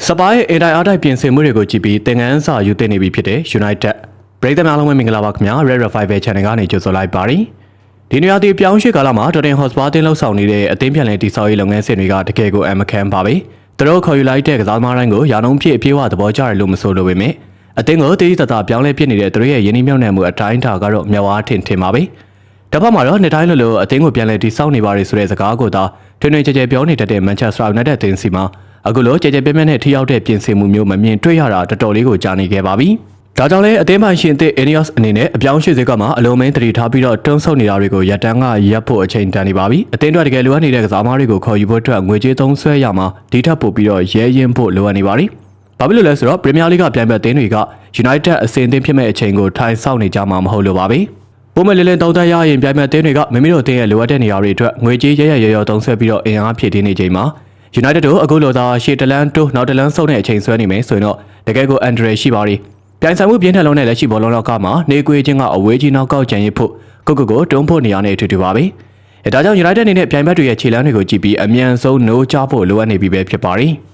စပိုင်းအင်တိုင်းအားတိုက်ပြင်ဆင်မှုတွေကိုကြည့်ပြီးသင်ခန်းစာယူသင်နေပြီဖြစ်တဲ့ United ပရိသတ်များလုံးပဲမင်္ဂလာပါခင်ဗျာ Red Revival Channel ကနေကြိုဆိုလိုက်ပါရစေဒီနေရာဒီပြောင်းရွှေ့ကာလမှာ Tottenham Hotspur အသင်းလှုပ်ဆောင်နေတဲ့အသင်းပြန်လည်တည်ဆောက်ရေးလုပ်ငန်းစဉ်တွေကတကယ်ကိုအမခန်းပါပဲသူတို့ခေါ်ယူလိုက်တဲ့ကစားသမားတိုင်းကိုရာနှုန်းပြည့်အပြည့်အဝသဘောကျတယ်လို့မဆိုလိုပေမဲ့အသင်းကိုတည်တည်တပြောင်းလဲဖြစ်နေတဲ့သူတို့ရဲ့ယင်းနှိမ့်မြုံနယ်မှုအတိုင်းအတာကတော့မြောက်အားထင်ပါပဲတပတ်မှာတော့နှစ်တိုင်းလိုအသင်းကိုပြန်လည်တည်ဆောက်နေပါရဆိုတဲ့စကားကိုသာထွန်းထွန်းကြဲကြဲပြောနေတတ်တဲ့ Manchester United အသင်းစီမှာအခုလိုကြဲကြဲပြဲပြဲနဲ့ထိရောက်တဲ့ပြင်ဆင်မှုမျိုးမမြင်တွေ့ရတာတော်တော်လေးကိုကြာနေခဲ့ပါပြီ။ဒါကြောင့်လည်းအသင်းပိုင်ရှင်သစ် Ineos အနေနဲ့အပြောင်းရွှေ့စက်ကမှအလုံးမင်းတတိထားပြီးတော့တွန်းဆုပ်နေတာတွေကိုရပ်တန်းကရပ်ဖို့အချိန်တန်နေပါပြီ။အသင်းတွေတကယ်လိုအပ်နေတဲ့ကစားသမားတွေကိုခေါ်ယူဖို့အတွက်ငွေကြေးသုံးစွဲရမှာဒီထက်ပိုပြီးတော့ရဲရင်ဖို့လိုအပ်နေပါပြီ။ဘာဖြစ်လို့လဲဆိုတော့ Premier League ကပြိုင်ဘက်အသင်းတွေက United အဆင့်အသင်းဖြစ်မဲ့အချိန်ကိုထိုင်ဆောက်နေကြမှာမဟုတ်လို့ပါပဲ။ပုံမှန်လေးတောင်းတရရင်ပြိုင်ဘက်အသင်းတွေကမိမိတို့အသင်းရဲ့လိုအပ်တဲ့နေရာတွေအတွက်ငွေကြေးရရသုံးစွဲပြီးတော့အင်အားဖြည့်တင်းနေချိန်မှာUnited တို့အခုလိုသာရှေ့တလန်းတိုးနောက်တလန်းဆုပ်တဲ့အချိန်ဆွဲနေမယ်ဆိုရင်တော့တကယ်ကိုအန်ဒရယ်ရှိပါရီပြိုင်ဆိုင်မှုပြင်းထန်လုံးနဲ့လက်ရှိဘောလုံးလောကမှာနေကွေးချင်းကအဝေးကြီးနောက်ကောက်ကြံရစ်ဖို့ကိုတွန်းဖို့နေရတဲ့အထူးတူပါပဲ။ဒါကြောင့် United အနေနဲ့ပြိုင်ဘက်တွေရဲ့ခြေလမ်းတွေကိုကြည့်ပြီးအမြန်ဆုံးနိုးချဖို့လိုအပ်နေပြီပဲဖြစ်ပါရီ။